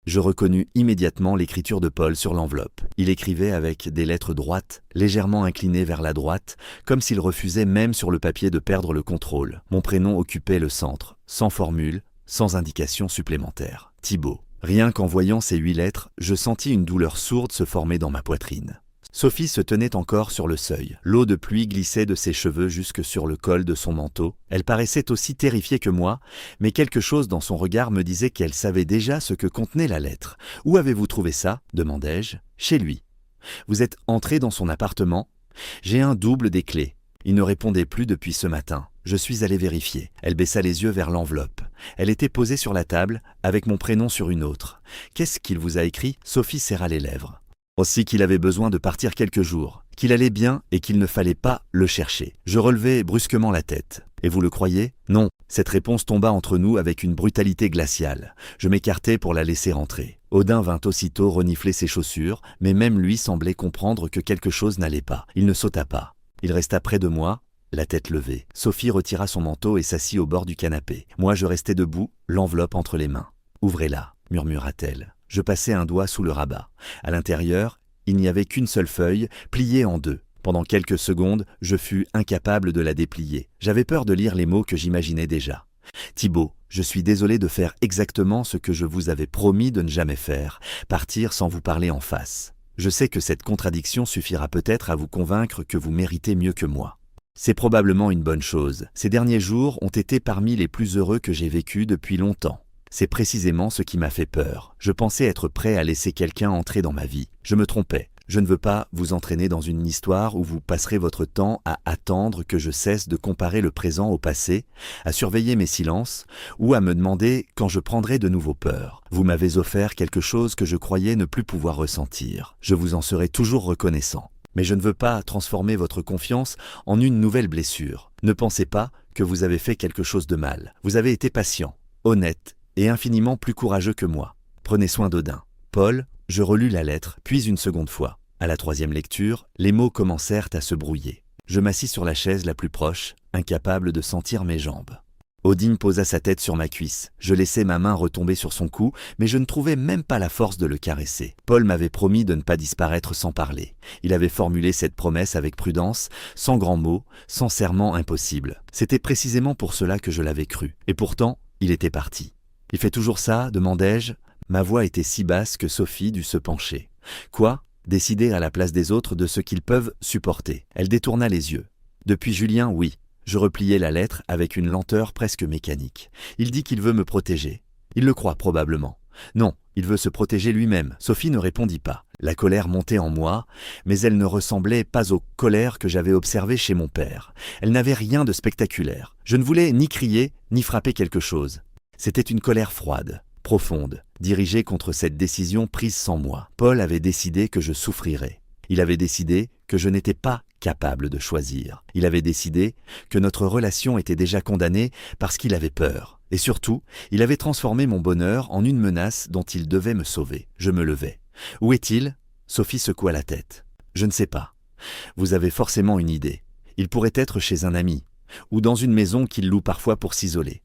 Je reconnus immédiatement l'écriture de Paul sur l'enveloppe. Il écrivait avec des lettres droites, légèrement inclinées vers la droite, comme s'il refusait même sur le papier de perdre le contrôle. Mon prénom occupait le centre, sans formule, sans indication supplémentaire. Thibaut. Rien qu'en voyant ces 8 lettres, je sentis une douleur sourde se former dans ma poitrine. Sophie se tenait encore sur le seuil. L'eau de pluie glissait de ses cheveux jusque sur le col de son manteau. Elle paraissait aussi terrifiée que moi, mais quelque chose dans son regard me disait qu'elle savait déjà ce que contenait la lettre. « Où avez-vous trouvé ça ?» demandai-je. « Chez lui. »« Vous êtes entré dans son appartement ?»« J'ai un double des clés. Il ne répondait plus depuis ce matin. Je suis allé vérifier. » Elle baissa les yeux vers l'enveloppe. Elle était posée sur la table, avec mon prénom sur une autre. « Qu'est-ce qu'il vous a écrit ?» Sophie serra les lèvres. Aussi qu'il avait besoin de partir quelques jours, qu'il allait bien et qu'il ne fallait pas le chercher. Je relevai brusquement la tête. « Et vous le croyez ?» Non. Cette réponse tomba entre nous avec une brutalité glaciale. Je m'écartai pour la laisser entrer. Odin vint aussitôt renifler ses chaussures, mais même lui semblait comprendre que quelque chose n'allait pas. Il ne sauta pas. Il resta près de moi, la tête levée. Sophie retira son manteau et s'assit au bord du canapé. Moi, je restai debout, l'enveloppe entre les mains. « Ouvrez-la » murmura-t-elle. Je passai un doigt sous le rabat. À l'intérieur, il n'y avait qu'une seule feuille, pliée en 2. Pendant quelques secondes, je fus incapable de la déplier. J'avais peur de lire les mots que j'imaginais déjà. « Thibaut, je suis désolé de faire exactement ce que je vous avais promis de ne jamais faire, partir sans vous parler en face. Je sais que cette contradiction suffira peut-être à vous convaincre que vous méritez mieux que moi. C'est probablement une bonne chose. Ces derniers jours ont été parmi les plus heureux que j'ai vécus depuis longtemps. C'est précisément ce qui m'a fait peur. Je pensais être prêt à laisser quelqu'un entrer dans ma vie. Je me trompais. Je ne veux pas vous entraîner dans une histoire où vous passerez votre temps à attendre que je cesse de comparer le présent au passé, à surveiller mes silences, ou à me demander quand je prendrai de nouveau peur. Vous m'avez offert quelque chose que je croyais ne plus pouvoir ressentir. Je vous en serai toujours reconnaissant. Mais je ne veux pas transformer votre confiance en une nouvelle blessure. Ne pensez pas que vous avez fait quelque chose de mal. Vous avez été patient, honnête, et infiniment plus courageux que moi. Prenez soin d'Odin. Paul, je relus la lettre, puis une seconde fois. À la 3e lecture, les mots commencèrent à se brouiller. Je m'assis sur la chaise la plus proche, incapable de sentir mes jambes. Odin posa sa tête sur ma cuisse. Je laissai ma main retomber sur son cou, mais je ne trouvais même pas la force de le caresser. Paul m'avait promis de ne pas disparaître sans parler. Il avait formulé cette promesse avec prudence, sans grands mots, sans serment impossible. C'était précisément pour cela que je l'avais cru. Et pourtant, il était parti. « Il fait toujours ça ?» demandai-je. Ma voix était si basse que Sophie dut se pencher. « Quoi ? Décider à la place des autres de ce qu'ils peuvent supporter. » Elle détourna les yeux. « Depuis Julien, oui. » Je repliai la lettre avec une lenteur presque mécanique. « Il dit qu'il veut me protéger. Il le croit probablement. Non, il veut se protéger lui-même. » Sophie ne répondit pas. La colère montait en moi, mais elle ne ressemblait pas aux colères que j'avais observées chez mon père. Elle n'avait rien de spectaculaire. Je ne voulais ni crier, ni frapper quelque chose. C'était une colère froide, profonde, dirigée contre cette décision prise sans moi. Paul avait décidé que je souffrirais. Il avait décidé que je n'étais pas capable de choisir. Il avait décidé que notre relation était déjà condamnée parce qu'il avait peur. Et surtout, il avait transformé mon bonheur en une menace dont il devait me sauver. Je me levai. « Où est-il » Sophie secoua la tête. « Je ne sais pas. Vous avez forcément une idée. Il pourrait être chez un ami, ou dans une maison qu'il loue parfois pour s'isoler. »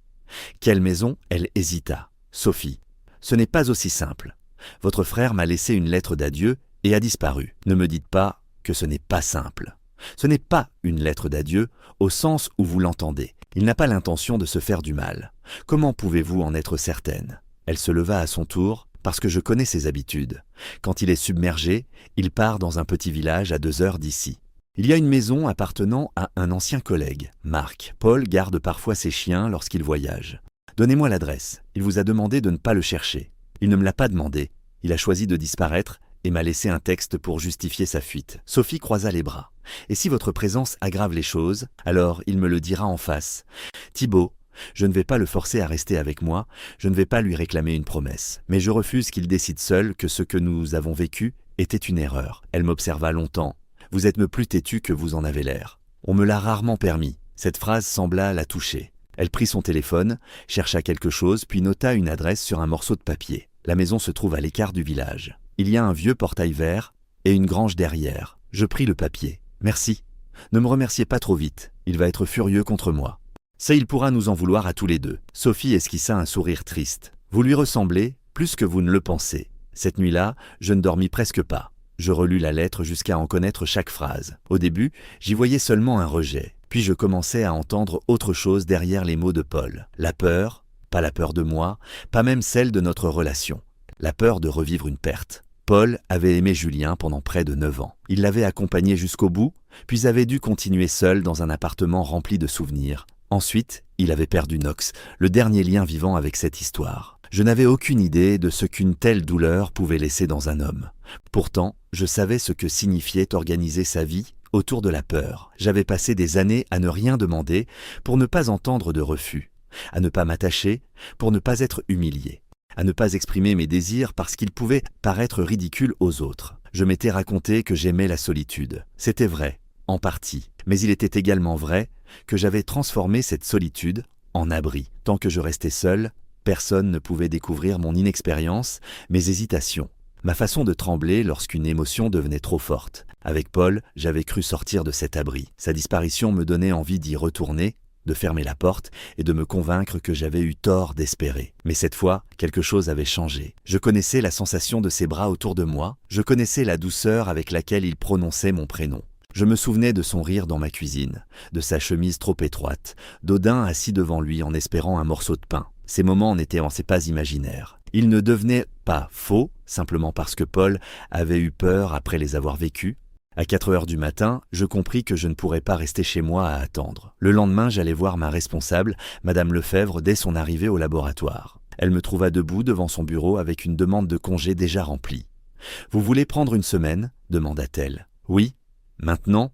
Quelle maison ? Elle hésita. Sophie. Ce n'est pas aussi simple. Votre frère m'a laissé une lettre d'adieu et a disparu. Ne me dites pas que ce n'est pas simple. Ce n'est pas une lettre d'adieu au sens où vous l'entendez. Il n'a pas l'intention de se faire du mal. Comment pouvez-vous en être certaine ? Elle se leva à son tour parce que je connais ses habitudes. Quand il est submergé, il part dans un petit village à 2 heures d'ici. Il y a une maison appartenant à un ancien collègue, Marc. Paul garde parfois ses chiens lorsqu'il voyage. Donnez-moi l'adresse. Il vous a demandé de ne pas le chercher. Il ne me l'a pas demandé. Il a choisi de disparaître et m'a laissé un texte pour justifier sa fuite. Sophie croisa les bras. Et si votre présence aggrave les choses, alors il me le dira en face. Thibaut, je ne vais pas le forcer à rester avec moi, je ne vais pas lui réclamer une promesse. Mais je refuse qu'il décide seul que ce que nous avons vécu était une erreur. Elle m'observa longtemps. Vous êtes plus têtu que vous en avez l'air. On me l'a rarement permis. Cette phrase sembla la toucher. Elle prit son téléphone, chercha quelque chose, puis nota une adresse sur un morceau de papier. La maison se trouve à l'écart du village. Il y a un vieux portail vert et une grange derrière. Je pris le papier. Merci. Ne me remerciez pas trop vite. Il va être furieux contre moi. Ça, il pourra nous en vouloir à tous les deux. Sophie esquissa un sourire triste. Vous lui ressemblez, Plus que vous ne le pensez. Cette nuit-là, je ne dormis presque pas. Je relus la lettre jusqu'à en connaître chaque phrase. Au début, j'y voyais seulement un rejet. Puis je commençais à entendre autre chose derrière les mots de Paul. La peur, pas la peur de moi, pas même celle de notre relation. La peur de revivre une perte. Paul avait aimé Julien pendant près de 9 ans. Il l'avait accompagné jusqu'au bout, puis avait dû continuer seul dans un appartement rempli de souvenirs. Ensuite, il avait perdu Knox, le dernier lien vivant avec cette histoire. Je n'avais aucune idée de ce qu'une telle douleur pouvait laisser dans un homme. Pourtant, je savais ce que signifiait organiser sa vie autour de la peur. J'avais passé des années à ne rien demander pour ne pas entendre de refus, à ne pas m'attacher pour ne pas être humilié, à ne pas exprimer mes désirs parce qu'ils pouvaient paraître ridicules aux autres. Je m'étais raconté que j'aimais la solitude. C'était vrai, en partie, mais il était également vrai que j'avais transformé cette solitude en abri. Tant que je restais seul, personne ne pouvait découvrir mon inexpérience, mes hésitations, ma façon de trembler lorsqu'une émotion devenait trop forte. Avec Paul, j'avais cru sortir de cet abri. Sa disparition me donnait envie d'y retourner, de fermer la porte et de me convaincre que j'avais eu tort d'espérer. Mais cette fois, quelque chose avait changé. Je connaissais la sensation de ses bras autour de moi, je connaissais la douceur avec laquelle il prononçait mon prénom. Je me souvenais de son rire dans ma cuisine, de sa chemise trop étroite, d'Odin assis devant lui en espérant un morceau de pain. Ces moments n'étaient pas imaginaires. Ils ne devenaient pas faux, simplement parce que Paul avait eu peur après les avoir vécus. À 4 heures du matin, je compris que je ne pourrais pas rester chez moi à attendre. Le lendemain, j'allais voir ma responsable, Madame Lefebvre, dès son arrivée au laboratoire. Elle me trouva debout devant son bureau avec une demande de congé déjà remplie. « Vous voulez prendre une semaine ?» demanda-t-elle. « Oui. Maintenant ?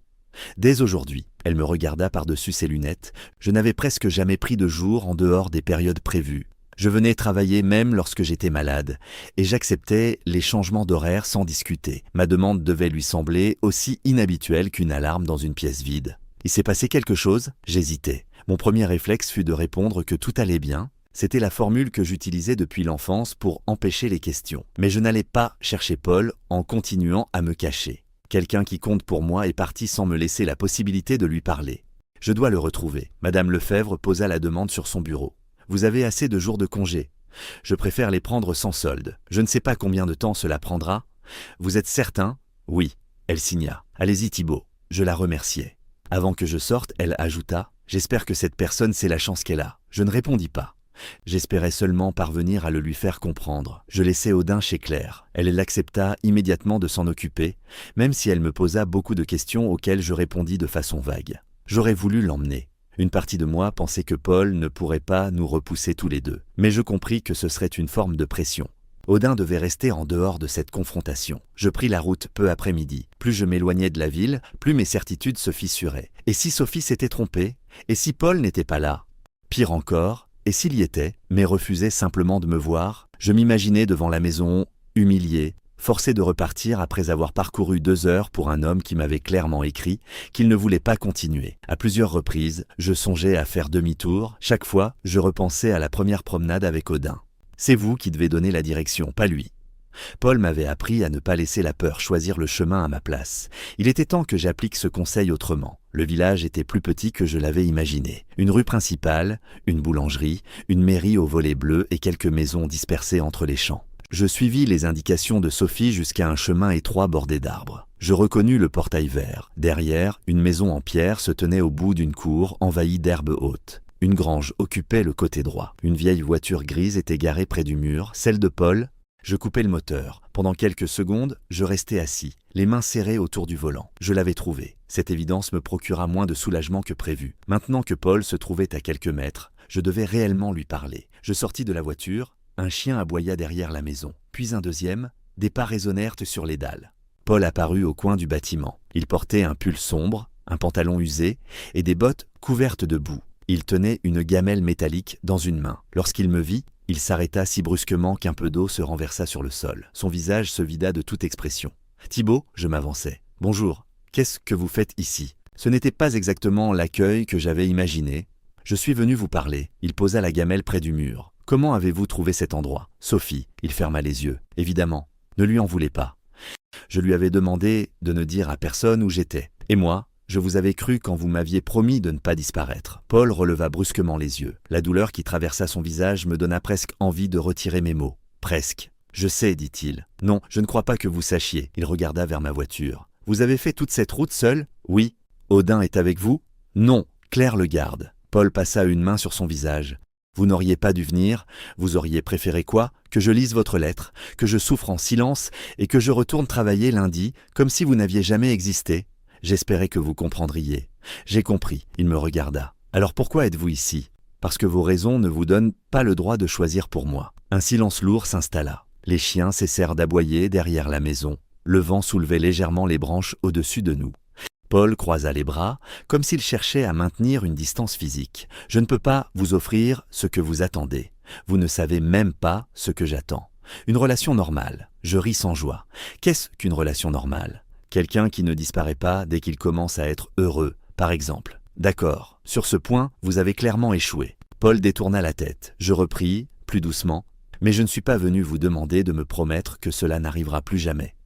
Dès aujourd'hui. » Elle me regarda par-dessus ses lunettes. Je n'avais presque jamais pris de jour en dehors des périodes prévues. Je venais travailler même lorsque j'étais malade, et j'acceptais les changements d'horaire sans discuter. Ma demande devait lui sembler aussi inhabituelle qu'une alarme dans une pièce vide. Il s'est passé quelque chose ? J'hésitais. Mon premier réflexe fut de répondre que tout allait bien. C'était la formule que j'utilisais depuis l'enfance pour empêcher les questions. Mais je n'allais pas chercher Paul en continuant à me cacher. Quelqu'un qui compte pour moi est parti sans me laisser la possibilité de lui parler. Je dois le retrouver. Madame Lefebvre posa la demande sur son bureau. Vous avez assez de jours de congé. Je préfère les prendre sans solde. Je ne sais pas combien de temps cela prendra. Vous êtes certain ? Oui. Elle signa. Allez-y Thibault. Je la remerciai. Avant que je sorte, elle ajouta « J'espère que cette personne sait la chance qu'elle a. » Je ne répondis pas. J'espérais seulement parvenir à le lui faire comprendre. Je laissai Odin chez Claire. Elle l'accepta immédiatement de s'en occuper, même si elle me posa beaucoup de questions auxquelles je répondis de façon vague. J'aurais voulu l'emmener. Une partie de moi pensait que Paul ne pourrait pas nous repousser tous les deux. Mais je compris que ce serait une forme de pression. Odin devait rester en dehors de cette confrontation. Je pris la route peu après midi. Plus je m'éloignais de la ville, plus mes certitudes se fissuraient. Et si Sophie s'était trompée ? Et si Paul n'était pas là ? Pire encore, et s'il y était, mais refusait simplement de me voir, je m'imaginais devant la maison, humilié, forcé de repartir après avoir parcouru 2 heures pour un homme qui m'avait clairement écrit qu'il ne voulait pas continuer. À plusieurs reprises, je songeais à faire demi-tour. Chaque fois, je repensais à la première promenade avec Odin. C'est vous qui devez donner la direction, pas lui. Paul m'avait appris à ne pas laisser la peur choisir le chemin à ma place. Il était temps que j'applique ce conseil autrement. Le village était plus petit que je l'avais imaginé. Une rue principale, une boulangerie, une mairie aux volets bleus et quelques maisons dispersées entre les champs. Je suivis les indications de Sophie jusqu'à un chemin étroit bordé d'arbres. Je reconnus le portail vert. Derrière, une maison en pierre se tenait au bout d'une cour envahie d'herbes hautes. Une grange occupait le côté droit. Une vieille voiture grise était garée près du mur, celle de Paul. Je coupais le moteur. Pendant quelques secondes, je restais assis, les mains serrées autour du volant. Je l'avais trouvé. Cette évidence me procura moins de soulagement que prévu. Maintenant que Paul se trouvait à quelques mètres, je devais réellement lui parler. Je sortis de la voiture, un chien aboya derrière la maison. Puis un deuxième, des pas résonnèrent sur les dalles. Paul apparut au coin du bâtiment. Il portait un pull sombre, un pantalon usé et des bottes couvertes de boue. Il tenait une gamelle métallique dans une main. Lorsqu'il me vit, il s'arrêta si brusquement qu'un peu d'eau se renversa sur le sol. Son visage se vida de toute expression. « Thibault » je m'avançai. « Bonjour, qu'est-ce que vous faites ici ?» Ce n'était pas exactement l'accueil que j'avais imaginé. « Je suis venu vous parler. » Il posa la gamelle près du mur. « Comment avez-vous trouvé cet endroit ?»« Sophie. » Il ferma les yeux. « Évidemment. Ne lui en voulez pas. Je lui avais demandé de ne dire à personne où j'étais. Et moi, je vous avais cru quand vous m'aviez promis de ne pas disparaître. » Paul releva brusquement les yeux. La douleur qui traversa son visage me donna presque envie de retirer mes mots. Presque. Je sais, dit-il. Non, je ne crois pas que vous sachiez. Il regarda vers ma voiture. Vous avez fait toute cette route seul? Oui. Odin est avec vous? Non. Claire le garde. Paul passa une main sur son visage. Vous n'auriez pas dû venir, vous auriez préféré quoi? Que je lise votre lettre, que je souffre en silence et que je retourne travailler lundi, comme si vous n'aviez jamais existé. J'espérais que vous comprendriez. J'ai compris, il me regarda. Alors pourquoi êtes-vous ici? Parce que vos raisons ne vous donnent pas le droit de choisir pour moi. Un silence lourd s'installa. Les chiens cessèrent d'aboyer derrière la maison. Le vent soulevait légèrement les branches au-dessus de nous. Paul croisa les bras, comme s'il cherchait à maintenir une distance physique. Je ne peux pas vous offrir ce que vous attendez. Vous ne savez même pas ce que j'attends. Une relation normale. Je ris sans joie. Qu'est-ce qu'une relation normale? Quelqu'un qui ne disparaît pas dès qu'il commence à être heureux, par exemple. D'accord. Sur ce point, vous avez clairement échoué. Paul détourna la tête. Je repris, plus doucement. Mais je ne suis pas venu vous demander de me promettre que cela n'arrivera plus jamais.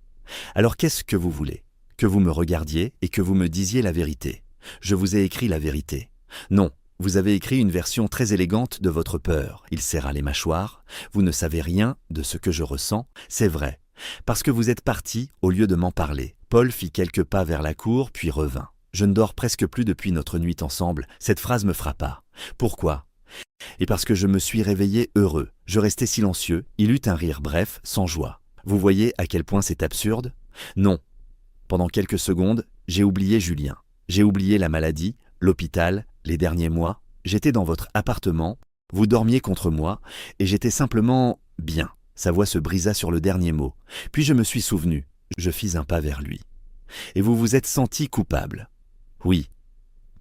Alors qu'est-ce que vous voulez? Que vous me regardiez et que vous me disiez la vérité. Je vous ai écrit la vérité. Non, vous avez écrit une version très élégante de votre peur. Il serra les mâchoires. Vous ne savez rien de ce que je ressens. C'est vrai. Parce que vous êtes parti au lieu de m'en parler. Paul fit quelques pas vers la cour, puis revint. Je ne dors presque plus depuis notre nuit ensemble. Cette phrase me frappa. Pourquoi? Et parce que je me suis réveillé heureux. Je restais silencieux. Il eut un rire bref, sans joie. Vous voyez à quel point c'est absurde? Non. Pendant quelques secondes, j'ai oublié Julien. J'ai oublié la maladie, l'hôpital, les derniers mois. J'étais dans votre appartement, vous dormiez contre moi, et j'étais simplement bien. Sa voix se brisa sur le dernier mot. Puis je me suis souvenu. Je fis un pas vers lui. Et vous vous êtes senti coupable? Oui.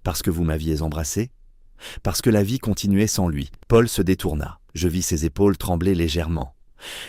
Parce que vous m'aviez embrassé? Parce que la vie continuait sans lui. Paul se détourna. Je vis ses épaules trembler légèrement.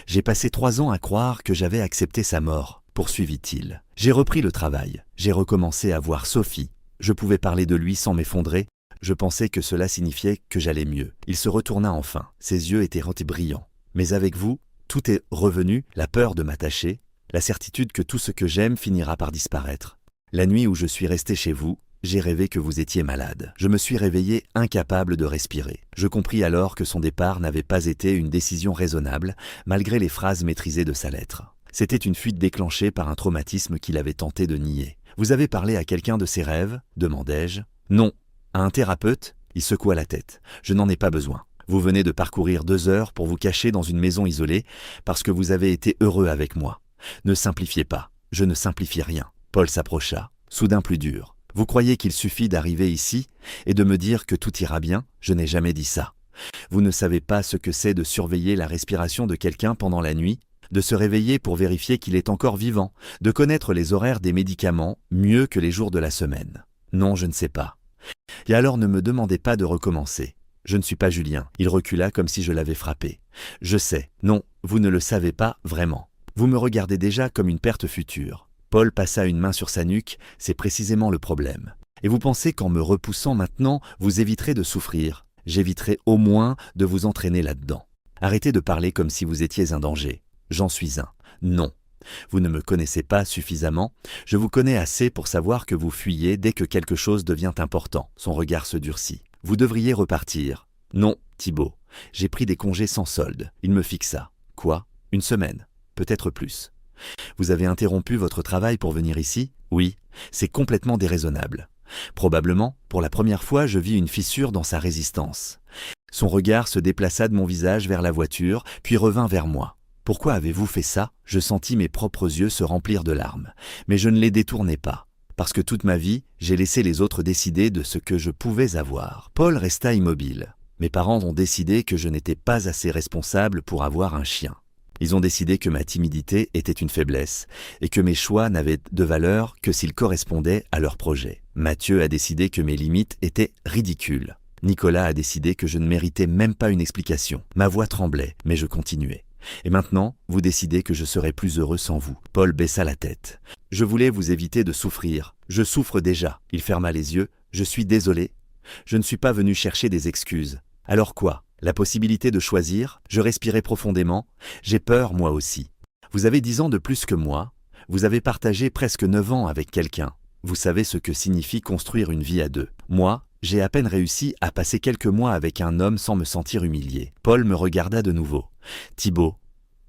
J'ai passé 3 ans à croire que j'avais accepté sa mort, poursuivit-il. J'ai repris le travail. J'ai recommencé à voir Sophie. Je pouvais parler de lui sans m'effondrer. Je pensais que cela signifiait que j'allais mieux. Il se retourna enfin. Ses yeux étaient brillants. Mais avec vous, tout est revenu, la peur de m'attacher, la certitude que tout ce que j'aime finira par disparaître. La nuit où je suis resté chez vous, j'ai rêvé que vous étiez malade. Je me suis réveillé incapable de respirer. Je compris alors que son départ n'avait pas été une décision raisonnable, malgré les phrases maîtrisées de sa lettre. C'était une fuite déclenchée par un traumatisme qu'il avait tenté de nier. « Vous avez parlé à quelqu'un de ses rêves ?» demandai-je. « Non. À un thérapeute ?» Il secoua la tête. « Je n'en ai pas besoin. Vous venez de parcourir 2 heures pour vous cacher dans une maison isolée parce que vous avez été heureux avec moi. Ne simplifiez pas. Je ne simplifie rien. » Paul s'approcha, soudain plus dur. « Vous croyez qu'il suffit d'arriver ici et de me dire que tout ira bien? Je n'ai jamais dit ça. Vous ne savez pas ce que c'est de surveiller la respiration de quelqu'un pendant la nuit, de se réveiller pour vérifier qu'il est encore vivant, de connaître les horaires des médicaments mieux que les jours de la semaine. Non, je ne sais pas. Et alors ne me demandez pas de recommencer. Je ne suis pas Julien. » Il recula comme si je l'avais frappé. « Je sais. Non, vous ne le savez pas vraiment. Vous me regardez déjà comme une perte future. » Paul passa une main sur sa nuque, c'est précisément le problème. Et vous pensez qu'en me repoussant maintenant, vous éviterez de souffrir. J'éviterai au moins de vous entraîner là-dedans. Arrêtez de parler comme si vous étiez un danger. J'en suis un. Non. Vous ne me connaissez pas suffisamment. Je vous connais assez pour savoir que vous fuyez dès que quelque chose devient important. Son regard se durcit. Vous devriez repartir. Non, Thibaut. J'ai pris des congés sans solde. Il me fixa. Quoi? 1 semaine. Peut-être plus. Vous avez interrompu votre travail pour venir ici? Oui. C'est complètement déraisonnable. Probablement, pour la première fois, je vis une fissure dans sa résistance. Son regard se déplaça de mon visage vers la voiture, puis revint vers moi. Pourquoi avez-vous fait ça? Je sentis mes propres yeux se remplir de larmes. Mais je ne les détournai pas. Parce que toute ma vie, j'ai laissé les autres décider de ce que je pouvais avoir. Paul resta immobile. Mes parents ont décidé que je n'étais pas assez responsable pour avoir un chien. Ils ont décidé que ma timidité était une faiblesse et que mes choix n'avaient de valeur que s'ils correspondaient à leur projet. Mathieu a décidé que mes limites étaient ridicules. Nicolas a décidé que je ne méritais même pas une explication. Ma voix tremblait, mais je continuais. Et maintenant, vous décidez que je serai plus heureux sans vous. Paul baissa la tête. Je voulais vous éviter de souffrir. Je souffre déjà. Il ferma les yeux. Je suis désolé. Je ne suis pas venu chercher des excuses. Alors quoi? La possibilité de choisir? Je respirais profondément. J'ai peur, moi aussi. Vous avez 10 ans de plus que moi. Vous avez partagé presque 9 ans avec quelqu'un. Vous savez ce que signifie construire une vie à 2. Moi, j'ai à peine réussi à passer quelques mois avec un homme sans me sentir humilié. Paul me regarda de nouveau. Thibaut,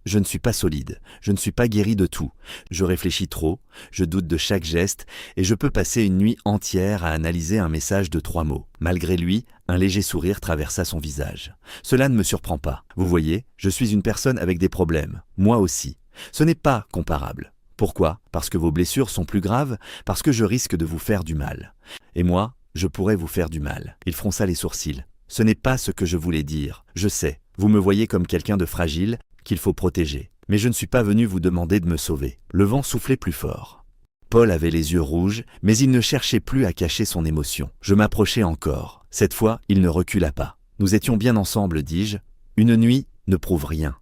Je ne suis pas solide, je ne suis pas guéri de tout. Je réfléchis trop, je doute de chaque geste, et je peux passer une nuit entière à analyser un message de 3 mots. Malgré lui, un léger sourire traversa son visage. Cela ne me surprend pas. Vous voyez, je suis une personne avec des problèmes. Moi aussi. Ce n'est pas comparable. Pourquoi? Parce que vos blessures sont plus graves, parce que je risque de vous faire du mal. Et moi, je pourrais vous faire du mal. Il fronça les sourcils. Ce n'est pas ce que je voulais dire. Je sais, vous me voyez comme quelqu'un de fragile, qu'il faut protéger. Mais je ne suis pas venu vous demander de me sauver. Le vent soufflait plus fort. Paul avait les yeux rouges, mais il ne cherchait plus à cacher son émotion. Je m'approchai encore. Cette fois, il ne recula pas. Nous étions bien ensemble, dis-je. Une nuit ne prouve rien.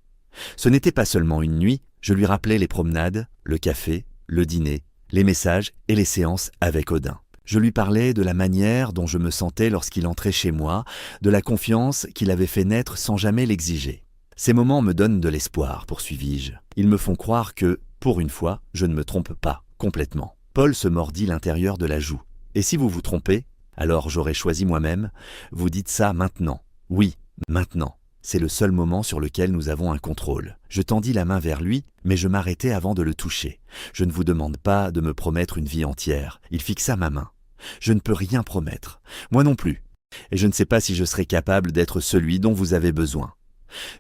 Ce n'était pas seulement une nuit, je lui rappelais les promenades, le café, le dîner, les messages et les séances avec Odin. Je lui parlais de la manière dont je me sentais lorsqu'il entrait chez moi, de la confiance qu'il avait fait naître sans jamais l'exiger. Ces moments me donnent de l'espoir, poursuivis-je. Ils me font croire que, pour une fois, je ne me trompe pas, complètement. Paul se mordit l'intérieur de la joue. Et si vous vous trompez, alors j'aurais choisi moi-même, vous dites ça maintenant. Oui, maintenant. C'est le seul moment sur lequel nous avons un contrôle. Je tendis la main vers lui, mais je m'arrêtai avant de le toucher. Je ne vous demande pas de me promettre une vie entière. Il fixa ma main. Je ne peux rien promettre. Moi non plus. Et je ne sais pas si je serai capable d'être celui dont vous avez besoin.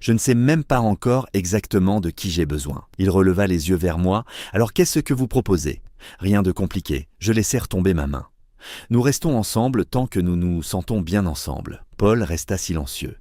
Je ne sais même pas encore exactement de qui j'ai besoin. Il releva les yeux vers moi. Alors qu'est-ce que vous proposez? Rien de compliqué. Je laissai retomber ma main. Nous restons ensemble tant que nous nous sentons bien ensemble. Paul resta silencieux.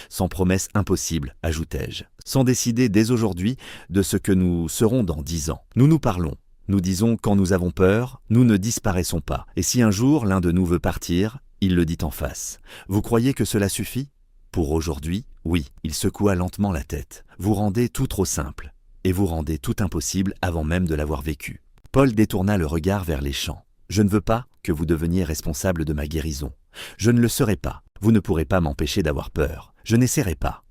Sans promesse impossible, ajoutai-je. Sans décider dès aujourd'hui de ce que nous serons dans 10 ans. Nous nous parlons. Nous disons quand nous avons peur, nous ne disparaissons pas. Et si un jour l'un de nous veut partir, il le dit en face. Vous croyez que cela suffit? Pour aujourd'hui, oui. Il secoua lentement la tête. Vous rendez tout trop simple. Et vous rendez tout impossible avant même de l'avoir vécu. Paul détourna le regard vers les champs. Je ne veux pas que vous deveniez responsable de ma guérison. Je ne le serai pas. Vous ne pourrez pas m'empêcher d'avoir peur. Je n'essaierai pas.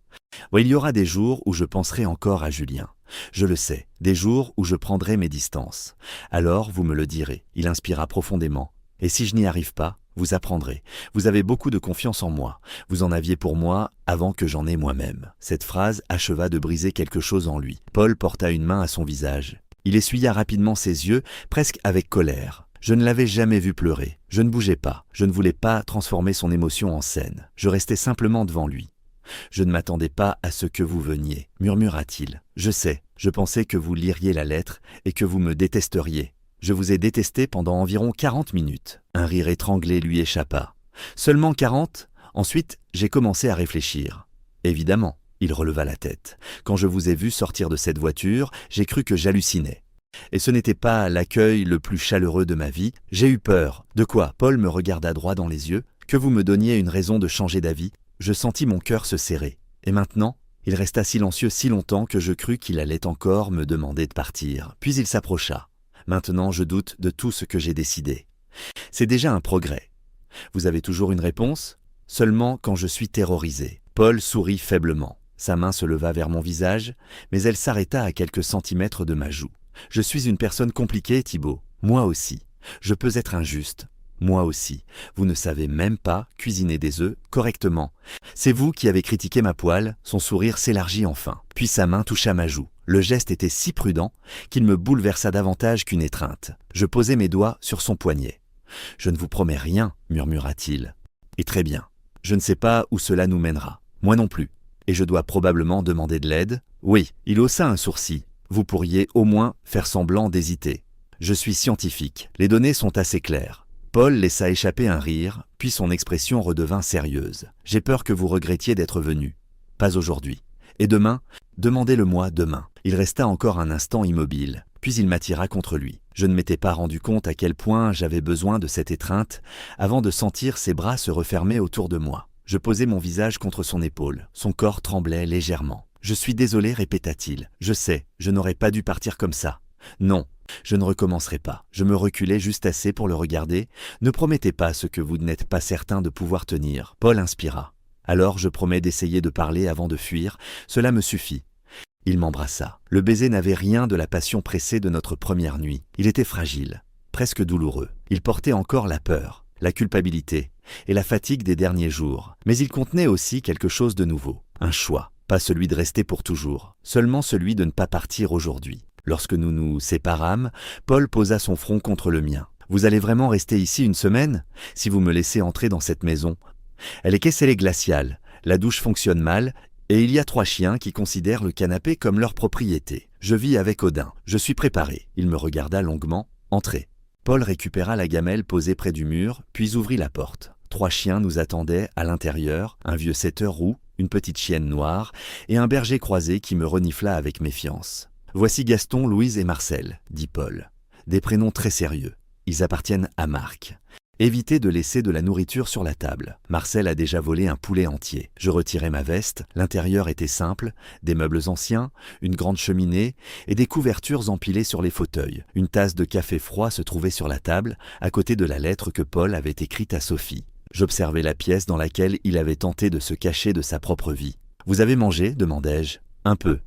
Il y aura des jours où je penserai encore à Julien. Je le sais, des jours où je prendrai mes distances. Alors vous me le direz. Il inspira profondément. Et si je n'y arrive pas, vous apprendrez. Vous avez beaucoup de confiance en moi. Vous en aviez pour moi avant que j'en ai moi-même. Cette phrase acheva de briser quelque chose en lui. Paul porta une main à son visage. Il essuya rapidement ses yeux, presque avec colère. Je ne l'avais jamais vu pleurer. Je ne bougeais pas. Je ne voulais pas transformer son émotion en scène. Je restais simplement devant lui. Je ne m'attendais pas à ce que vous veniez, murmura-t-il. Je sais, je pensais que vous liriez la lettre et que vous me détesteriez. Je vous ai détesté pendant environ 40 minutes. Un rire étranglé lui échappa. Seulement 40? Ensuite, j'ai commencé à réfléchir. Évidemment, il releva la tête. Quand je vous ai vu sortir de cette voiture, j'ai cru que j'hallucinais. Et ce n'était pas l'accueil le plus chaleureux de ma vie. J'ai eu peur. De quoi? Paul me regarda droit dans les yeux. Que vous me donniez une raison de changer d'avis. Je sentis mon cœur se serrer. Et maintenant? Il resta silencieux si longtemps que je crus qu'il allait encore me demander de partir. Puis il s'approcha. Maintenant, je doute de tout ce que j'ai décidé. C'est déjà un progrès. Vous avez toujours une réponse? Seulement quand je suis terrorisé. Paul sourit faiblement. Sa main se leva vers mon visage, mais elle s'arrêta à quelques centimètres de ma joue. Je suis une personne compliquée, Thibaut. Moi aussi. Je peux être injuste. Moi aussi. Vous ne savez même pas cuisiner des œufs correctement. C'est vous qui avez critiqué ma poêle. Son sourire s'élargit enfin. Puis sa main toucha ma joue. Le geste était si prudent qu'il me bouleversa davantage qu'une étreinte. Je posai mes doigts sur son poignet. « Je ne vous promets rien, murmura-t-il. « Et très bien. Je ne sais pas où cela nous mènera. Moi non plus. Et je dois probablement demander de l'aide. Oui, il haussa un sourcil. Vous pourriez au moins faire semblant d'hésiter. Je suis scientifique. Les données sont assez claires. » Paul laissa échapper un rire, puis son expression redevint sérieuse. « J'ai peur que vous regrettiez d'être venu. Pas aujourd'hui. Et demain? Demandez-le-moi demain. » Il resta encore un instant immobile, puis il m'attira contre lui. Je ne m'étais pas rendu compte à quel point j'avais besoin de cette étreinte avant de sentir ses bras se refermer autour de moi. Je posai mon visage contre son épaule. Son corps tremblait légèrement. « Je suis désolé, répéta-t-il. Je sais, je n'aurais pas dû partir comme ça. Non, je ne recommencerai pas. » Je me reculai juste assez pour le regarder. « Ne promettez pas ce que vous n'êtes pas certain de pouvoir tenir. » Paul inspira. « Alors je promets d'essayer de parler avant de fuir. Cela me suffit. » Il m'embrassa. Le baiser n'avait rien de la passion pressée de notre première nuit. Il était fragile, presque douloureux. Il portait encore la peur, la culpabilité et la fatigue des derniers jours. Mais il contenait aussi quelque chose de nouveau, un choix. pas celui de rester pour toujours, seulement celui de ne pas partir aujourd'hui. Lorsque nous nous séparâmes, Paul posa son front contre le mien. « Vous allez vraiment rester ici une semaine, si vous me laissez entrer dans cette maison? Elle est caissée glaciale, la douche fonctionne mal, et il y a 3 chiens qui considèrent le canapé comme leur propriété. Je vis avec Odin, je suis préparé. » Il me regarda longuement. « Entrez. » Paul récupéra la gamelle posée près du mur, puis ouvrit la porte. 3 chiens nous attendaient à l'intérieur, un vieux setter roux, une petite chienne noire et un berger croisé qui me renifla avec méfiance. « Voici Gaston, Louise et Marcel, » dit Paul. Des prénoms très sérieux. Ils appartiennent à Marc. Évitez de laisser de la nourriture sur la table. Marcel a déjà volé un poulet entier. Je retirai ma veste, l'intérieur était simple, des meubles anciens, une grande cheminée et des couvertures empilées sur les fauteuils. Une tasse de café froid se trouvait sur la table, à côté de la lettre que Paul avait écrite à Sophie. J'observai la pièce dans laquelle il avait tenté de se cacher de sa propre vie. « Vous avez mangé ?» demandai-je. « Un peu. »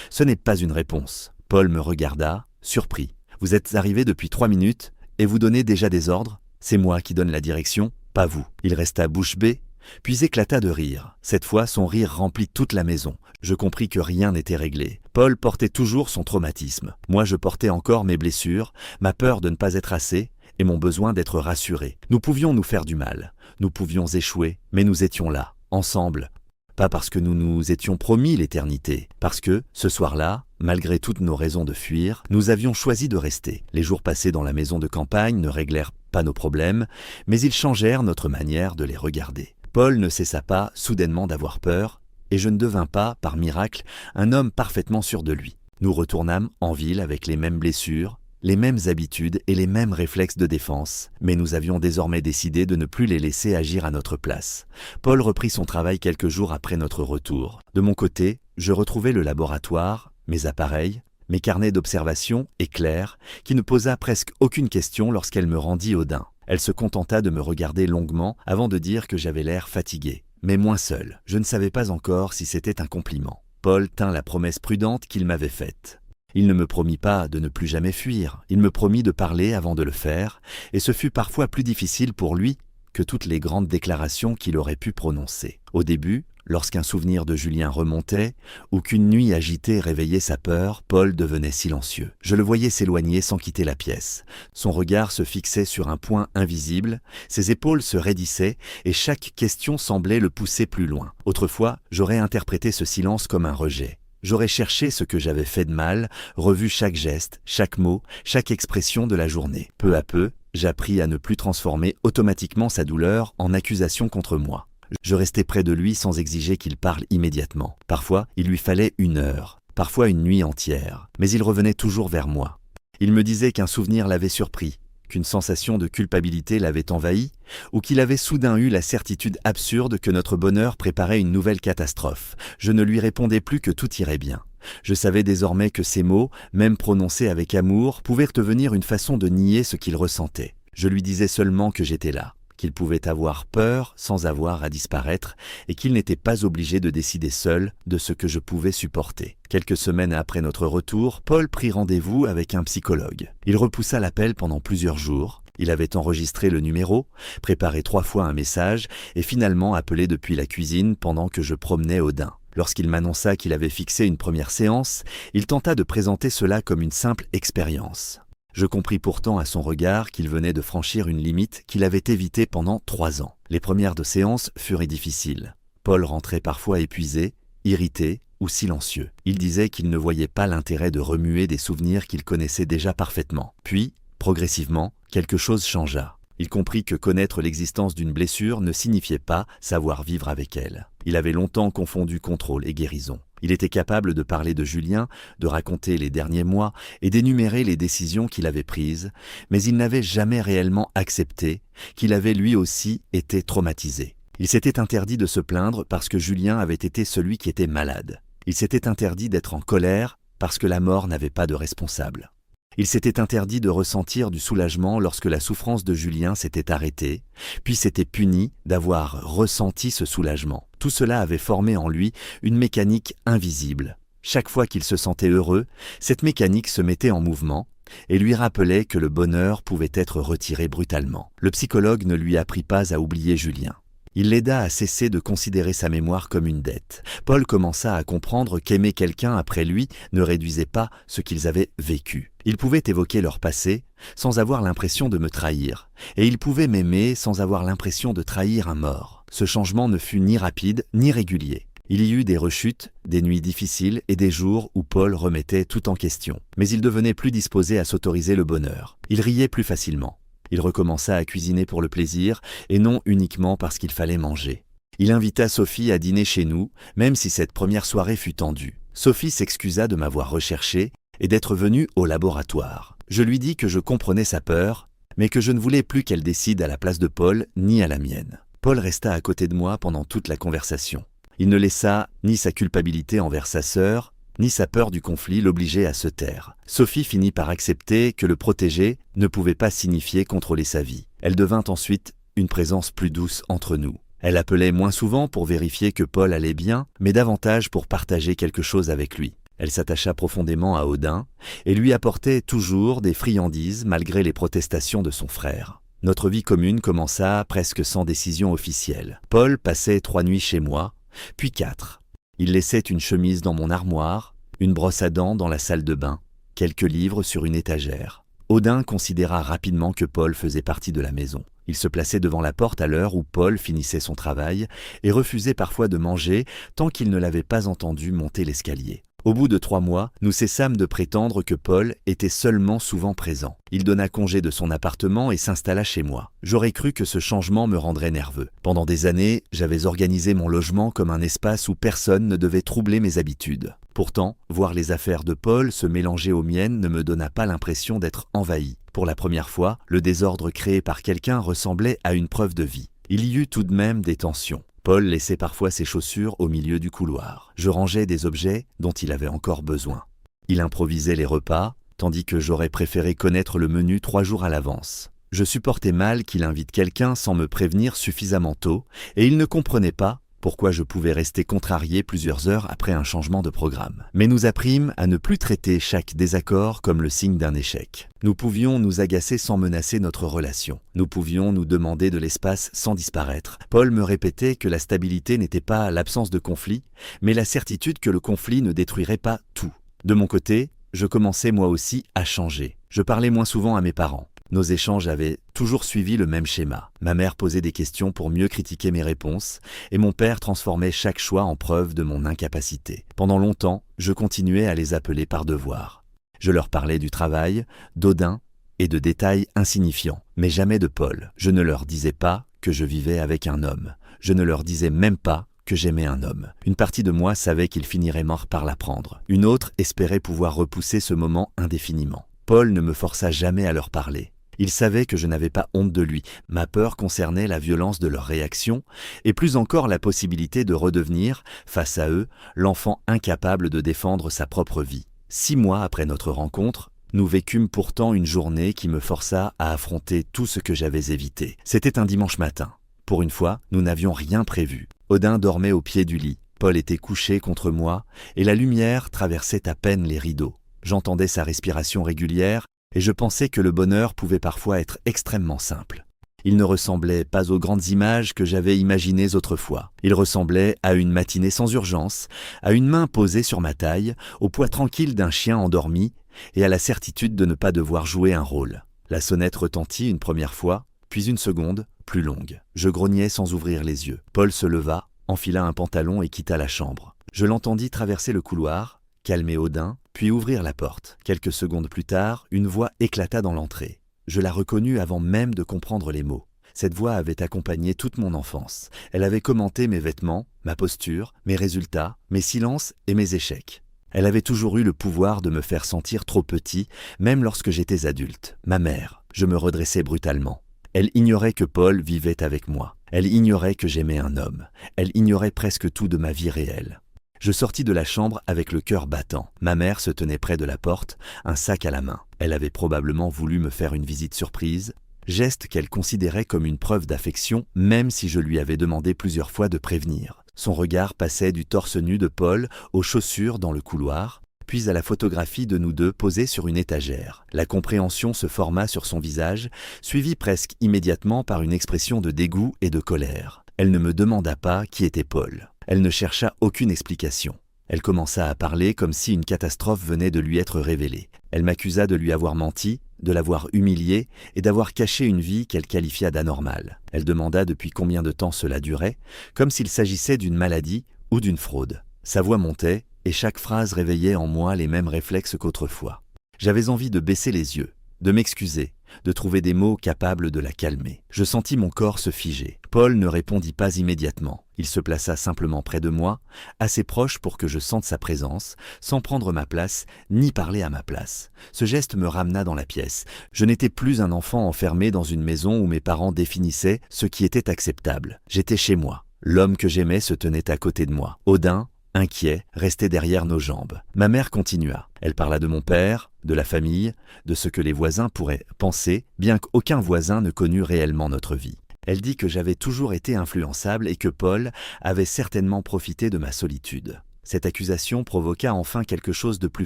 Ce n'est pas une réponse. Paul me regarda, surpris. « Vous êtes arrivé depuis 3 minutes et vous donnez déjà des ordres ? C'est moi qui donne la direction, pas vous. » Il resta bouche bée, puis éclata de rire. Cette fois, son rire remplit toute la maison. Je compris que rien n'était réglé. Paul portait toujours son traumatisme. Moi, je portais encore mes blessures, ma peur de ne pas être assez et mon besoin d'être rassuré. Nous pouvions nous faire du mal. Nous pouvions échouer, mais nous étions là, ensemble. Pas parce que nous nous étions promis l'éternité, parce que, ce soir-là, malgré toutes nos raisons de fuir, nous avions choisi de rester. Les jours passés dans la maison de campagne ne réglèrent pas nos problèmes, mais ils changèrent notre manière de les regarder. Paul ne cessa pas, soudainement, d'avoir peur, et je ne devins pas, par miracle, un homme parfaitement sûr de lui. Nous retournâmes en ville avec les mêmes blessures, les mêmes habitudes et les mêmes réflexes de défense, mais nous avions désormais décidé de ne plus les laisser agir à notre place. Paul reprit son travail quelques jours après notre retour. De mon côté, je retrouvai le laboratoire, mes appareils, mes carnets d'observation et Claire, qui ne posa presque aucune question lorsqu'elle me rendit Odin. Elle se contenta de me regarder longuement avant de dire que j'avais l'air fatigué, mais moins seul. Je ne savais pas encore si c'était un compliment. Paul tint la promesse prudente qu'il m'avait faite. Il ne me promit pas de ne plus jamais fuir, il me promit de parler avant de le faire, et ce fut parfois plus difficile pour lui que toutes les grandes déclarations qu'il aurait pu prononcer. Au début, lorsqu'un souvenir de Julien remontait, ou qu'une nuit agitée réveillait sa peur, Paul devenait silencieux. Je le voyais s'éloigner sans quitter la pièce. Son regard se fixait sur un point invisible, ses épaules se raidissaient, et chaque question semblait le pousser plus loin. Autrefois, j'aurais interprété ce silence comme un rejet. J'aurais cherché ce que j'avais fait de mal, revu chaque geste, chaque mot, chaque expression de la journée. Peu à peu, j'appris à ne plus transformer automatiquement sa douleur en accusation contre moi. Je restais près de lui sans exiger qu'il parle immédiatement. Parfois, il lui fallait 1 heure, parfois une nuit entière, mais il revenait toujours vers moi. Il me disait qu'un souvenir l'avait surpris, qu'une sensation de culpabilité l'avait envahi, ou qu'il avait soudain eu la certitude absurde que notre bonheur préparait une nouvelle catastrophe. Je ne lui répondais plus que tout irait bien. Je savais désormais que ces mots, même prononcés avec amour, pouvaient devenir une façon de nier ce qu'il ressentait. Je lui disais seulement que j'étais là, qu'il pouvait avoir peur sans avoir à disparaître et qu'il n'était pas obligé de décider seul de ce que je pouvais supporter. Quelques semaines après notre retour, Paul prit rendez-vous avec un psychologue. Il repoussa l'appel pendant plusieurs jours. Il avait enregistré le numéro, préparé 3 fois un message et finalement appelé depuis la cuisine pendant que je promenais Odin. Lorsqu'il m'annonça qu'il avait fixé une première séance, il tenta de présenter cela comme une simple expérience. Je compris pourtant à son regard qu'il venait de franchir une limite qu'il avait évitée pendant 3 ans. Les premières de séances furent difficiles. Paul rentrait parfois épuisé, irrité ou silencieux. Il disait qu'il ne voyait pas l'intérêt de remuer des souvenirs qu'il connaissait déjà parfaitement. Puis, progressivement, quelque chose changea. Il comprit que connaître l'existence d'une blessure ne signifiait pas savoir vivre avec elle. Il avait longtemps confondu contrôle et guérison. Il était capable de parler de Julien, de raconter les derniers mois et d'énumérer les décisions qu'il avait prises, mais il n'avait jamais réellement accepté qu'il avait lui aussi été traumatisé. Il s'était interdit de se plaindre parce que Julien avait été celui qui était malade. Il s'était interdit d'être en colère parce que la mort n'avait pas de responsable. Il s'était interdit de ressentir du soulagement lorsque la souffrance de Julien s'était arrêtée, puis s'était puni d'avoir ressenti ce soulagement. Tout cela avait formé en lui une mécanique invisible. Chaque fois qu'il se sentait heureux, cette mécanique se mettait en mouvement et lui rappelait que le bonheur pouvait être retiré brutalement. Le psychologue ne lui apprit pas à oublier Julien. Il l'aida à cesser de considérer sa mémoire comme une dette. Paul commença à comprendre qu'aimer quelqu'un après lui ne réduisait pas ce qu'ils avaient vécu. Ils pouvaient évoquer leur passé sans avoir l'impression de me trahir, et ils pouvaient m'aimer sans avoir l'impression de trahir un mort. Ce changement ne fut ni rapide ni régulier. Il y eut des rechutes, des nuits difficiles et des jours où Paul remettait tout en question. Mais il devenait plus disposé à s'autoriser le bonheur. Il riait plus facilement. Il recommença à cuisiner pour le plaisir et non uniquement parce qu'il fallait manger. Il invita Sophie à dîner chez nous, même si cette première soirée fut tendue. Sophie s'excusa de m'avoir recherché et d'être venue au laboratoire. Je lui dis que je comprenais sa peur, mais que je ne voulais plus qu'elle décide à la place de Paul ni à la mienne. Paul resta à côté de moi pendant toute la conversation. Il ne laissa ni sa culpabilité envers sa sœur, ni sa peur du conflit l'obliger à se taire. Sophie finit par accepter que le protéger ne pouvait pas signifier contrôler sa vie. Elle devint ensuite une présence plus douce entre nous. Elle appelait moins souvent pour vérifier que Paul allait bien, mais davantage pour partager quelque chose avec lui. Elle s'attacha profondément à Odin et lui apportait toujours des friandises malgré les protestations de son frère. Notre vie commune commença presque sans décision officielle. Paul passait 3 nuits chez moi, puis 4. Il laissait une chemise dans mon armoire, une brosse à dents dans la salle de bain, quelques livres sur une étagère. Odin considéra rapidement que Paul faisait partie de la maison. Il se plaçait devant la porte à l'heure où Paul finissait son travail et refusait parfois de manger tant qu'il ne l'avait pas entendu monter l'escalier. Au bout de 3 mois, nous cessâmes de prétendre que Paul était seulement souvent présent. Il donna congé de son appartement et s'installa chez moi. J'aurais cru que ce changement me rendrait nerveux. Pendant des années, j'avais organisé mon logement comme un espace où personne ne devait troubler mes habitudes. Pourtant, voir les affaires de Paul se mélanger aux miennes ne me donna pas l'impression d'être envahi. Pour la première fois, le désordre créé par quelqu'un ressemblait à une preuve de vie. Il y eut tout de même des tensions. Paul laissait parfois ses chaussures au milieu du couloir. Je rangeais des objets dont il avait encore besoin. Il improvisait les repas, tandis que j'aurais préféré connaître le menu 3 jours à l'avance. Je supportais mal qu'il invite quelqu'un sans me prévenir suffisamment tôt, et il ne comprenait pas pourquoi je pouvais rester contrarié plusieurs heures après un changement de programme. Mais nous apprîmes à ne plus traiter chaque désaccord comme le signe d'un échec. Nous pouvions nous agacer sans menacer notre relation. Nous pouvions nous demander de l'espace sans disparaître. Paul me répétait que la stabilité n'était pas l'absence de conflit, mais la certitude que le conflit ne détruirait pas tout. De mon côté, je commençais moi aussi à changer. Je parlais moins souvent à mes parents. Nos échanges avaient toujours suivi le même schéma. Ma mère posait des questions pour mieux critiquer mes réponses, et mon père transformait chaque choix en preuve de mon incapacité. Pendant longtemps, je continuais à les appeler par devoir. Je leur parlais du travail, d'Odin et de détails insignifiants, mais jamais de Paul. Je ne leur disais pas que je vivais avec un homme. Je ne leur disais même pas que j'aimais un homme. Une partie de moi savait qu'il finirait mort par l'apprendre. Une autre espérait pouvoir repousser ce moment indéfiniment. Paul ne me força jamais à leur parler. Il savait que je n'avais pas honte de lui. Ma peur concernait la violence de leurs réactions et plus encore la possibilité de redevenir, face à eux, l'enfant incapable de défendre sa propre vie. 6 mois après notre rencontre, nous vécûmes pourtant une journée qui me força à affronter tout ce que j'avais évité. C'était un dimanche matin. Pour une fois, nous n'avions rien prévu. Odin dormait au pied du lit. Paul était couché contre moi et la lumière traversait à peine les rideaux. J'entendais sa respiration régulière et je pensais que le bonheur pouvait parfois être extrêmement simple. Il ne ressemblait pas aux grandes images que j'avais imaginées autrefois. Il ressemblait à une matinée sans urgence, à une main posée sur ma taille, au poids tranquille d'un chien endormi et à la certitude de ne pas devoir jouer un rôle. La sonnette retentit une première fois, puis une seconde, plus longue. Je grognais sans ouvrir les yeux. Paul se leva, enfila un pantalon et quitta la chambre. Je l'entendis traverser le couloir, calmer Odin, puis ouvrir la porte. Quelques secondes plus tard, une voix éclata dans l'entrée. Je la reconnus avant même de comprendre les mots. Cette voix avait accompagné toute mon enfance. Elle avait commenté mes vêtements, ma posture, mes résultats, mes silences et mes échecs. Elle avait toujours eu le pouvoir de me faire sentir trop petit, même lorsque j'étais adulte. Ma mère, je me redressai brutalement. Elle ignorait que Paul vivait avec moi. Elle ignorait que j'aimais un homme. Elle ignorait presque tout de ma vie réelle. Je sortis de la chambre avec le cœur battant. Ma mère se tenait près de la porte, un sac à la main. Elle avait probablement voulu me faire une visite surprise, geste qu'elle considérait comme une preuve d'affection, même si je lui avais demandé plusieurs fois de prévenir. Son regard passait du torse nu de Paul aux chaussures dans le couloir, puis à la photographie de nous deux posée sur une étagère. La compréhension se forma sur son visage, suivie presque immédiatement par une expression de dégoût et de colère. Elle ne me demanda pas qui était Paul. Elle ne chercha aucune explication. Elle commença à parler comme si une catastrophe venait de lui être révélée. Elle m'accusa de lui avoir menti, de l'avoir humilié et d'avoir caché une vie qu'elle qualifia d'anormale. Elle demanda depuis combien de temps cela durait, comme s'il s'agissait d'une maladie ou d'une fraude. Sa voix montait et chaque phrase réveillait en moi les mêmes réflexes qu'autrefois. J'avais envie de baisser les yeux, de m'excuser, de trouver des mots capables de la calmer. Je sentis mon corps se figer. Paul ne répondit pas immédiatement. Il se plaça simplement près de moi, assez proche pour que je sente sa présence, sans prendre ma place, ni parler à ma place. Ce geste me ramena dans la pièce. Je n'étais plus un enfant enfermé dans une maison où mes parents définissaient ce qui était acceptable. J'étais chez moi. L'homme que j'aimais se tenait à côté de moi. Odin, inquiet, restait derrière nos jambes. Ma mère continua. Elle parla de mon père, de la famille, de ce que les voisins pourraient penser, bien qu'aucun voisin ne connût réellement notre vie. Elle dit que j'avais toujours été influençable et que Paul avait certainement profité de ma solitude. Cette accusation provoqua enfin quelque chose de plus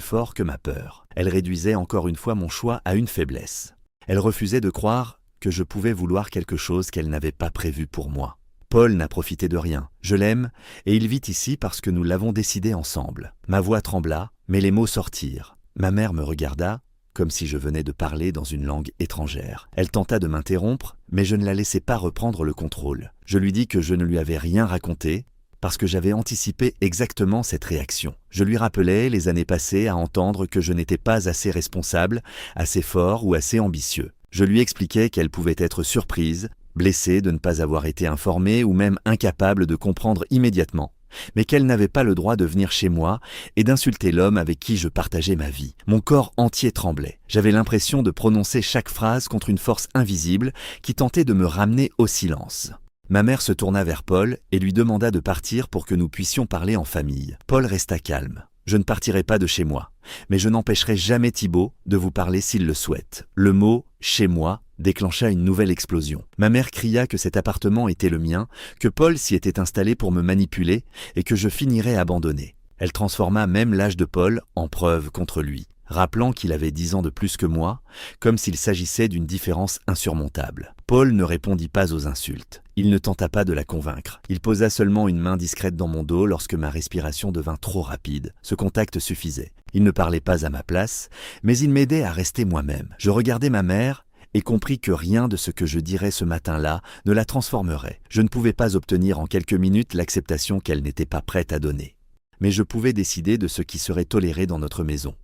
fort que ma peur. Elle réduisait encore une fois mon choix à une faiblesse. Elle refusait de croire que je pouvais vouloir quelque chose qu'elle n'avait pas prévu pour moi. Paul n'a profité de rien. Je l'aime et il vit ici parce que nous l'avons décidé ensemble. Ma voix trembla, mais les mots sortirent. Ma mère me regarda, comme si je venais de parler dans une langue étrangère. Elle tenta de m'interrompre, mais je ne la laissai pas reprendre le contrôle. Je lui dis que je ne lui avais rien raconté, parce que j'avais anticipé exactement cette réaction. Je lui rappelais les années passées à entendre que je n'étais pas assez responsable, assez fort ou assez ambitieux. Je lui expliquais qu'elle pouvait être surprise, blessée de ne pas avoir été informée ou même incapable de comprendre immédiatement, mais qu'elle n'avait pas le droit de venir chez moi et d'insulter l'homme avec qui je partageais ma vie. Mon corps entier tremblait. J'avais l'impression de prononcer chaque phrase contre une force invisible qui tentait de me ramener au silence. Ma mère se tourna vers Paul et lui demanda de partir pour que nous puissions parler en famille. Paul resta calme. Je ne partirai pas de chez moi, mais je n'empêcherai jamais Thibaut de vous parler s'il le souhaite. Le mot « chez moi » déclencha une nouvelle explosion. Ma mère cria que cet appartement était le mien, que Paul s'y était installé pour me manipuler et que je finirais abandonné. Elle transforma même l'âge de Paul en preuve contre lui, rappelant qu'il avait 10 ans de plus que moi, comme s'il s'agissait d'une différence insurmontable. Paul ne répondit pas aux insultes. Il ne tenta pas de la convaincre. Il posa seulement une main discrète dans mon dos lorsque ma respiration devint trop rapide. Ce contact suffisait. Il ne parlait pas à ma place, mais il m'aidait à rester moi-même. Je regardais ma mère et compris que rien de ce que je dirais ce matin-là ne la transformerait. Je ne pouvais pas obtenir en quelques minutes l'acceptation qu'elle n'était pas prête à donner. Mais je pouvais décider de ce qui serait toléré dans notre maison.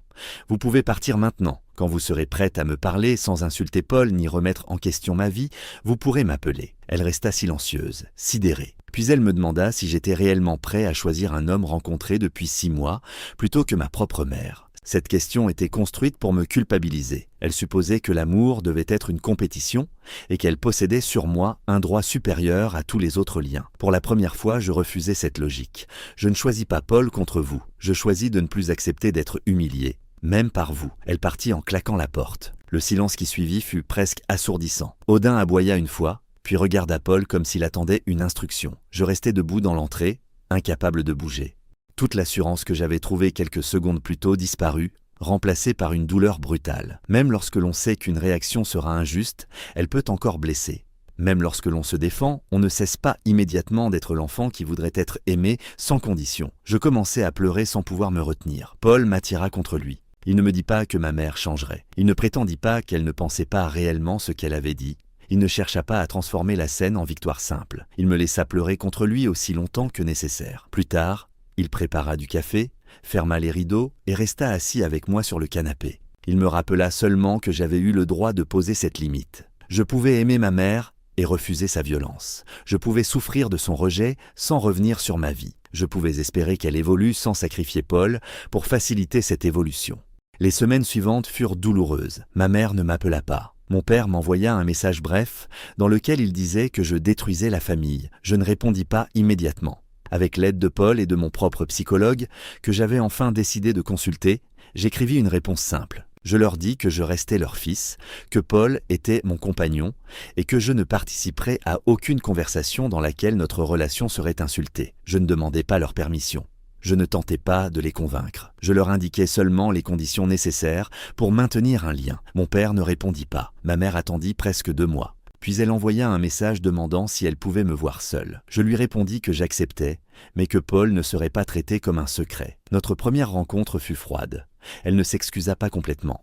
Vous pouvez partir maintenant. Quand vous serez prête à me parler sans insulter Paul ni remettre en question ma vie, vous pourrez m'appeler. Elle resta silencieuse, sidérée. Puis elle me demanda si j'étais réellement prêt à choisir un homme rencontré depuis 6 mois plutôt que ma propre mère. Cette question était construite pour me culpabiliser. Elle supposait que l'amour devait être une compétition et qu'elle possédait sur moi un droit supérieur à tous les autres liens. Pour la première fois, je refusais cette logique. Je ne choisis pas Paul contre vous. Je choisis de ne plus accepter d'être humilié, même par vous. Elle partit en claquant la porte. Le silence qui suivit fut presque assourdissant. Odin aboya une fois, puis regarda Paul comme s'il attendait une instruction. Je restai debout dans l'entrée, incapable de bouger. Toute l'assurance que j'avais trouvée quelques secondes plus tôt disparut, remplacée par une douleur brutale. Même lorsque l'on sait qu'une réaction sera injuste, elle peut encore blesser. Même lorsque l'on se défend, on ne cesse pas immédiatement d'être l'enfant qui voudrait être aimé sans condition. Je commençais à pleurer sans pouvoir me retenir. Paul m'attira contre lui. Il ne me dit pas que ma mère changerait. Il ne prétendit pas qu'elle ne pensait pas réellement ce qu'elle avait dit. Il ne chercha pas à transformer la scène en victoire simple. Il me laissa pleurer contre lui aussi longtemps que nécessaire. Plus tard, il prépara du café, ferma les rideaux et resta assis avec moi sur le canapé. Il me rappela seulement que j'avais eu le droit de poser cette limite. Je pouvais aimer ma mère et refuser sa violence. Je pouvais souffrir de son rejet sans revenir sur ma vie. Je pouvais espérer qu'elle évolue sans sacrifier Paul pour faciliter cette évolution. Les semaines suivantes furent douloureuses. Ma mère ne m'appela pas. Mon père m'envoya un message bref dans lequel il disait que je détruisais la famille. Je ne répondis pas immédiatement. Avec l'aide de Paul et de mon propre psychologue, que j'avais enfin décidé de consulter, j'écrivis une réponse simple. Je leur dis que je restais leur fils, que Paul était mon compagnon et que je ne participerais à aucune conversation dans laquelle notre relation serait insultée. Je ne demandais pas leur permission. Je ne tentais pas de les convaincre. Je leur indiquais seulement les conditions nécessaires pour maintenir un lien. Mon père ne répondit pas. Ma mère attendit presque 2 mois. Puis elle envoya un message demandant si elle pouvait me voir seule. Je lui répondis que j'acceptais, mais que Paul ne serait pas traité comme un secret. Notre première rencontre fut froide. Elle ne s'excusa pas complètement.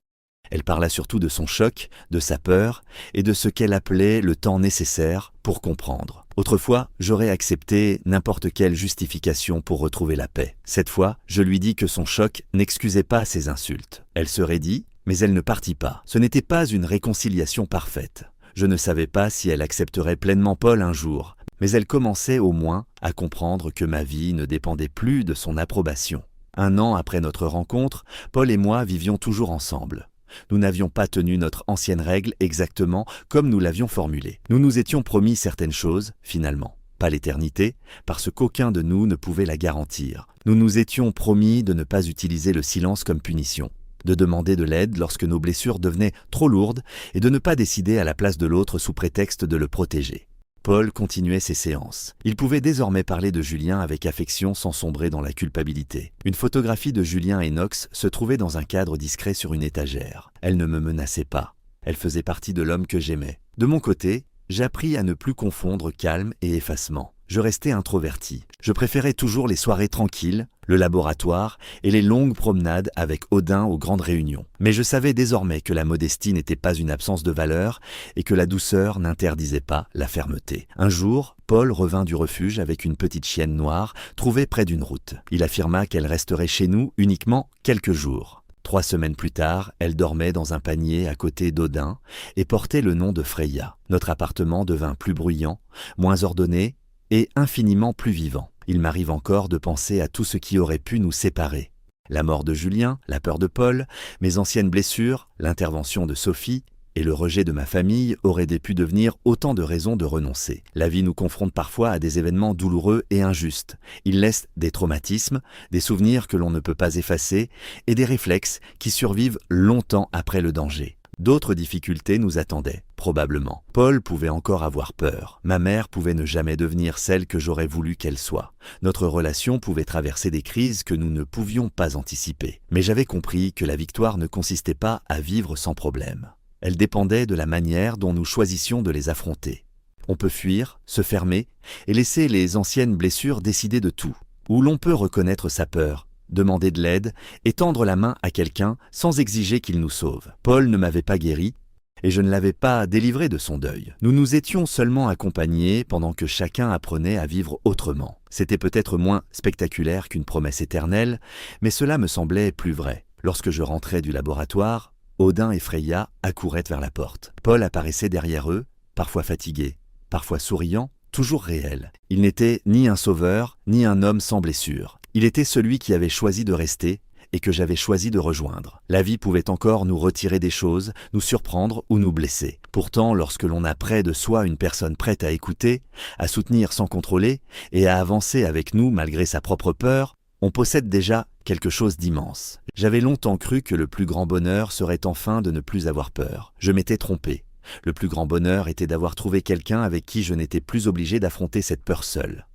Elle parla surtout de son choc, de sa peur et de ce qu'elle appelait le temps nécessaire pour comprendre. Autrefois, j'aurais accepté n'importe quelle justification pour retrouver la paix. Cette fois, je lui dis que son choc n'excusait pas ses insultes. Elle se raidit, mais elle ne partit pas. Ce n'était pas une réconciliation parfaite. Je ne savais pas si elle accepterait pleinement Paul un jour, mais elle commençait au moins à comprendre que ma vie ne dépendait plus de son approbation. 1 an après notre rencontre, Paul et moi vivions toujours ensemble. Nous n'avions pas tenu notre ancienne règle exactement comme nous l'avions formulée. Nous nous étions promis certaines choses, finalement. Pas l'éternité, parce qu'aucun de nous ne pouvait la garantir. Nous nous étions promis de ne pas utiliser le silence comme punition, de demander de l'aide lorsque nos blessures devenaient trop lourdes et de ne pas décider à la place de l'autre sous prétexte de le protéger. Paul continuait ses séances. Il pouvait désormais parler de Julien avec affection sans sombrer dans la culpabilité. Une photographie de Julien et Knox se trouvait dans un cadre discret sur une étagère. Elle ne me menaçait pas. Elle faisait partie de l'homme que j'aimais. De mon côté, j'appris à ne plus confondre calme et effacement. Je restais introverti. Je préférais toujours les soirées tranquilles, le laboratoire et les longues promenades avec Odin aux grandes réunions. Mais je savais désormais que la modestie n'était pas une absence de valeur et que la douceur n'interdisait pas la fermeté. Un jour, Paul revint du refuge avec une petite chienne noire trouvée près d'une route. Il affirma qu'elle resterait chez nous uniquement quelques jours. 3 semaines plus tard, elle dormait dans un panier à côté d'Odin et portait le nom de Freya. Notre appartement devint plus bruyant, moins ordonné et infiniment plus vivant. Il m'arrive encore de penser à tout ce qui aurait pu nous séparer. La mort de Julien, la peur de Paul, mes anciennes blessures, l'intervention de Sophie et le rejet de ma famille auraient pu devenir autant de raisons de renoncer. La vie nous confronte parfois à des événements douloureux et injustes. Ils laissent des traumatismes, des souvenirs que l'on ne peut pas effacer et des réflexes qui survivent longtemps après le danger. D'autres difficultés nous attendaient, probablement. Paul pouvait encore avoir peur. Ma mère pouvait ne jamais devenir celle que j'aurais voulu qu'elle soit. Notre relation pouvait traverser des crises que nous ne pouvions pas anticiper. Mais j'avais compris que la victoire ne consistait pas à vivre sans problème. Elle dépendait de la manière dont nous choisissions de les affronter. On peut fuir, se fermer et laisser les anciennes blessures décider de tout. Ou l'on peut reconnaître sa peur, demander de l'aide et tendre la main à quelqu'un sans exiger qu'il nous sauve. Paul ne m'avait pas guéri et je ne l'avais pas délivré de son deuil. Nous nous étions seulement accompagnés pendant que chacun apprenait à vivre autrement. C'était peut-être moins spectaculaire qu'une promesse éternelle, mais cela me semblait plus vrai. Lorsque je rentrais du laboratoire, Odin et Freya accouraient vers la porte. Paul apparaissait derrière eux, parfois fatigué, parfois souriant, toujours réel. Il n'était ni un sauveur, ni un homme sans blessure. Il était celui qui avait choisi de rester et que j'avais choisi de rejoindre. La vie pouvait encore nous retirer des choses, nous surprendre ou nous blesser. Pourtant, lorsque l'on a près de soi une personne prête à écouter, à soutenir sans contrôler et à avancer avec nous malgré sa propre peur, on possède déjà quelque chose d'immense. J'avais longtemps cru que le plus grand bonheur serait enfin de ne plus avoir peur. Je m'étais trompé. Le plus grand bonheur était d'avoir trouvé quelqu'un avec qui je n'étais plus obligé d'affronter cette peur seule.